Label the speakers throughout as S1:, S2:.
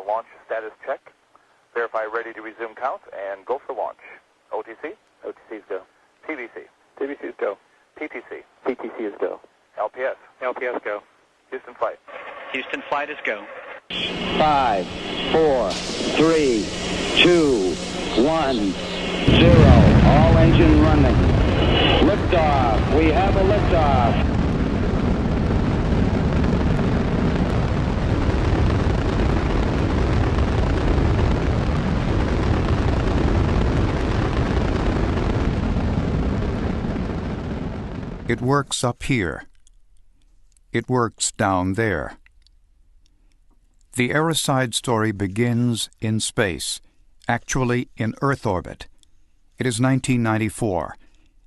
S1: launch status check. Verify ready to resume count and go for launch. OTC?
S2: OTC is go.
S1: TVC?
S2: TVC is go.
S1: PTC?
S2: PTC is go.
S1: LPS?
S2: LPS go.
S1: Houston flight?
S3: Houston flight is go.
S4: 5, 4, 3, 2, 1, 0. All engine running. Liftoff. We have a liftoff.
S5: It works up here. It works down there. The Aeroside story begins in space, actually in Earth orbit. It is 1994,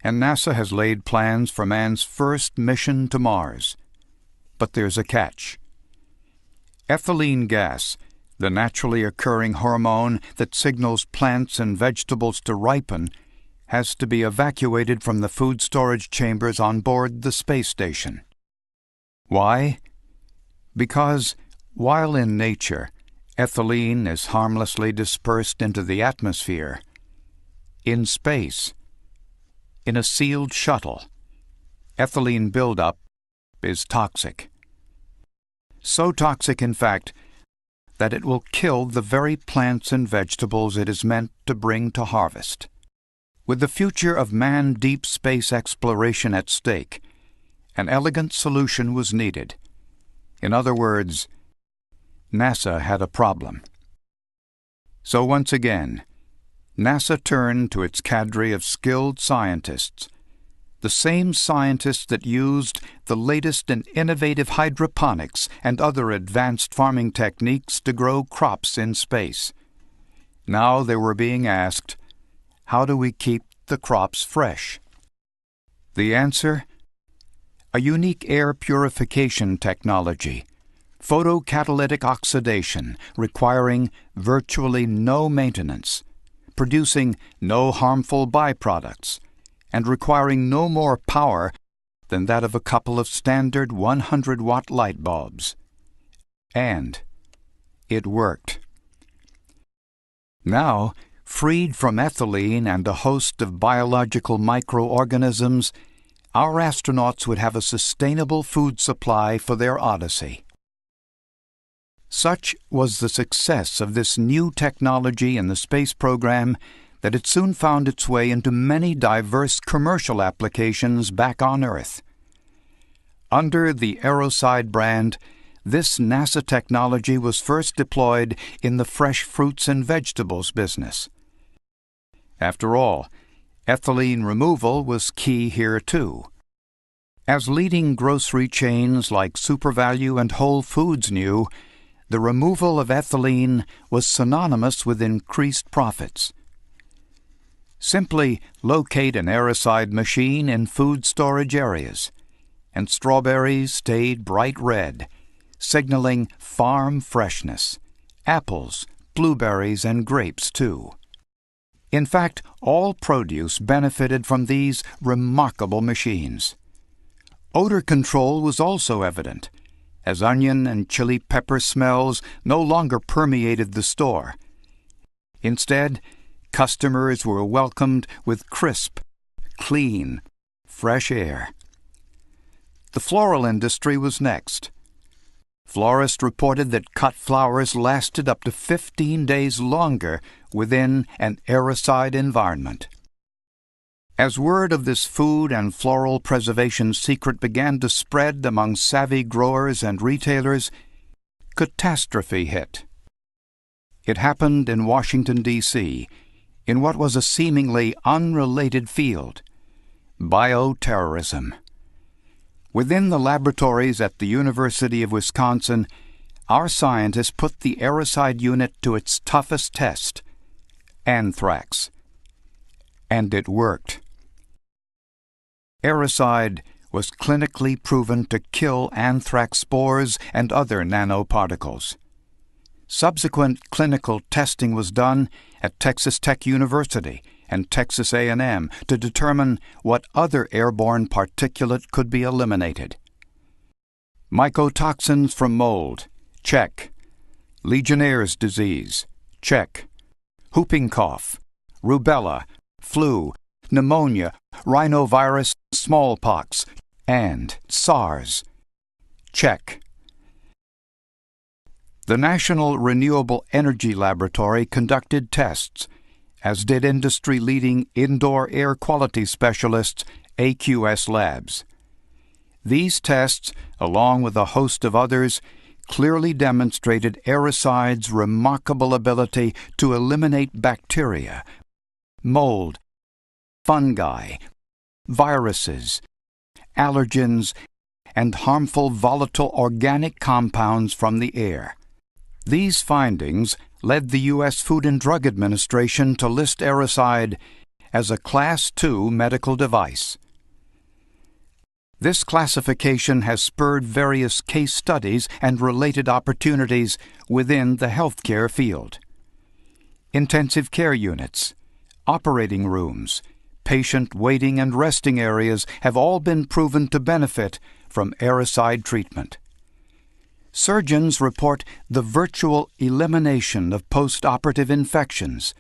S5: and NASA has laid plans for man's first mission to Mars. But there's a catch. Ethylene gas, the naturally occurring hormone that signals plants and vegetables to ripen, has to be evacuated from the food storage chambers on board the space station. Why? Because, while in nature, ethylene is harmlessly dispersed into the atmosphere, in space, in a sealed shuttle, ethylene buildup is toxic. So toxic, in fact, that it will kill the very plants and vegetables it is meant to bring to harvest. With the future of manned deep space exploration at stake, an elegant solution was needed. In other words, NASA had a problem. So once again, NASA turned to its cadre of skilled scientists, the same scientists that used the latest and innovative hydroponics and other advanced farming techniques to grow crops in space. Now they were being asked, how do we keep the crops fresh? The answer? A unique air purification technology, photocatalytic oxidation, requiring virtually no maintenance, producing no harmful byproducts, and requiring no more power than that of a couple of standard 100-watt light bulbs. And it worked. Now, freed from ethylene and a host of biological microorganisms, our astronauts would have a sustainable food supply for their odyssey. Such was the success of this new technology in the space program that it soon found its way into many diverse commercial applications back on Earth. Under the Aeroside brand, this NASA technology was first deployed in the fresh fruits and vegetables business. After all, ethylene removal was key here too. As leading grocery chains like SuperValu and Whole Foods knew, the removal of ethylene was synonymous with increased profits. Simply locate an Aeroside machine in food storage areas, and strawberries stayed bright red, signaling farm freshness. Apples, blueberries, and grapes too. In fact, all produce benefited from these remarkable machines. Odor control was also evident, as onion and chili pepper smells no longer permeated the store. Instead, customers were welcomed with crisp, clean, fresh air. The floral industry was next. Florists reported that cut flowers lasted up to 15 days longer within an Aeroside environment. As word of this food and floral preservation secret began to spread among savvy growers and retailers, catastrophe hit. It happened in Washington, D.C., in what was a seemingly unrelated field, bioterrorism. Within the laboratories at the University of Wisconsin, our scientists put the Aeroside unit to its toughest test, anthrax. And it worked. Aeroside was clinically proven to kill anthrax spores and other nanoparticles. Subsequent clinical testing was done at Texas Tech University and Texas A&M to determine what other airborne particulate could be eliminated. Mycotoxins from mold, check. Legionnaire's disease, check. Whooping cough, rubella, flu, pneumonia, rhinovirus, smallpox, and SARS, check. The National Renewable Energy Laboratory conducted tests, as did industry-leading indoor air quality specialists AQS Labs. These tests, along with a host of others, clearly demonstrated Aeroside's remarkable ability to eliminate bacteria, mold, fungi, viruses, allergens, and harmful volatile organic compounds from the air. These findings led the U.S. Food and Drug Administration to list Aeroside as a Class II medical device. This classification has spurred various case studies and related opportunities within the healthcare field. Intensive care units, operating rooms, patient waiting and resting areas have all been proven to benefit from Aeroside treatment. Surgeons report the virtual elimination of post-operative infections,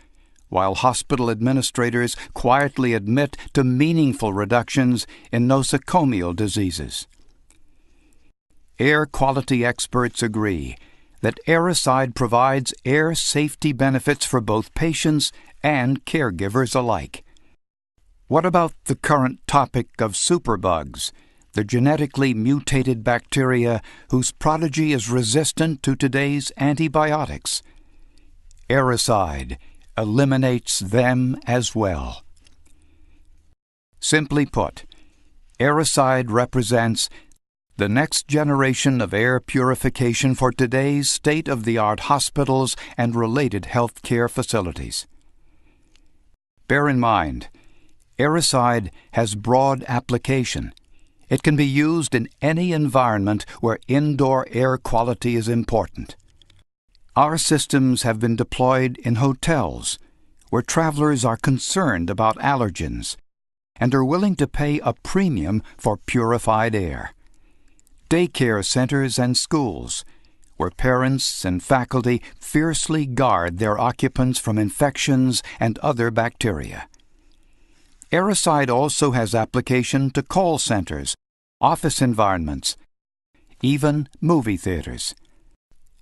S5: while hospital administrators quietly admit to meaningful reductions in nosocomial diseases. Air quality experts agree that Aeroside provides air safety benefits for both patients and caregivers alike. What about the current topic of superbugs, the genetically mutated bacteria whose progeny is resistant to today's antibiotics? Aeroside eliminates them as well. Simply put, Aeroside represents the next generation of air purification for today's state-of-the-art hospitals and related healthcare facilities. Bear in mind, Aeroside has broad application. It can be used in any environment where indoor air quality is important. Our systems have been deployed in hotels, where travelers are concerned about allergens and are willing to pay a premium for purified air. Daycare centers and schools, where parents and faculty fiercely guard their occupants from infections and other bacteria. Aeroside also has application to call centers, office environments, even movie theaters.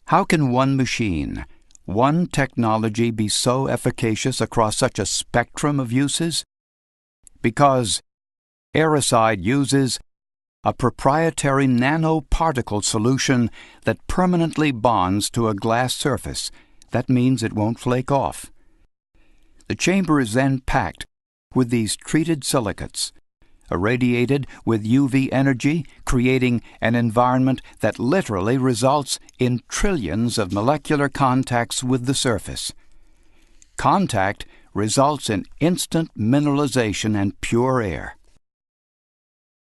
S5: How can one machine, one technology be so efficacious across such a spectrum of uses? Because Aeroside uses a proprietary nanoparticle solution that permanently bonds to a glass surface. That means it won't flake off. The chamber is then packed with these treated silicates, irradiated with UV energy, creating an environment that literally results in trillions of molecular contacts with the surface. Contact results in instant mineralization and pure air.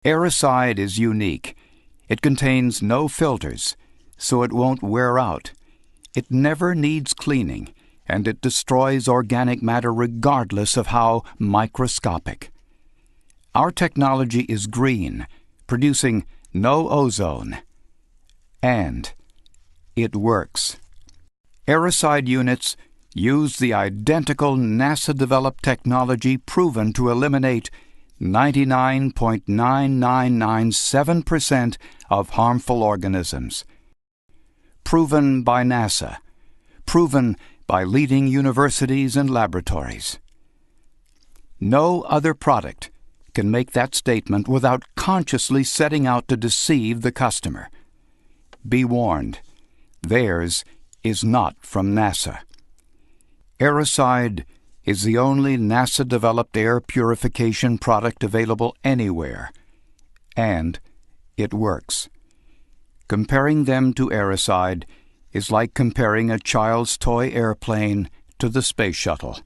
S5: Aeroside is unique. It contains no filters, so it won't wear out. It never needs cleaning, and it destroys organic matter regardless of how microscopic. Our technology is green, producing no ozone. And it works. Aeroside units use the identical NASA-developed technology proven to eliminate 99.9997% of harmful organisms. Proven by NASA. Proven by leading universities and laboratories. No other product can make that statement without consciously setting out to deceive the customer. Be warned, theirs is not from NASA. Aeroside is the only NASA-developed air purification product available anywhere, and it works. Comparing them to Aeroside is like comparing a child's toy airplane to the space shuttle.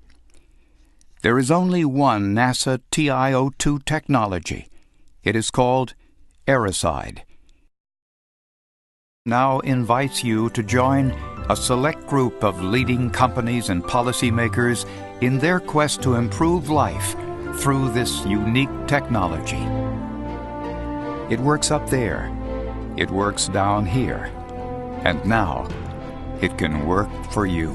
S5: There is only one NASA TiO2 technology. It is called Aeroside. Now invites you to join a select group of leading companies and policymakers in their quest to improve life through this unique technology. It works up there. It works down here. And now, it can work for you.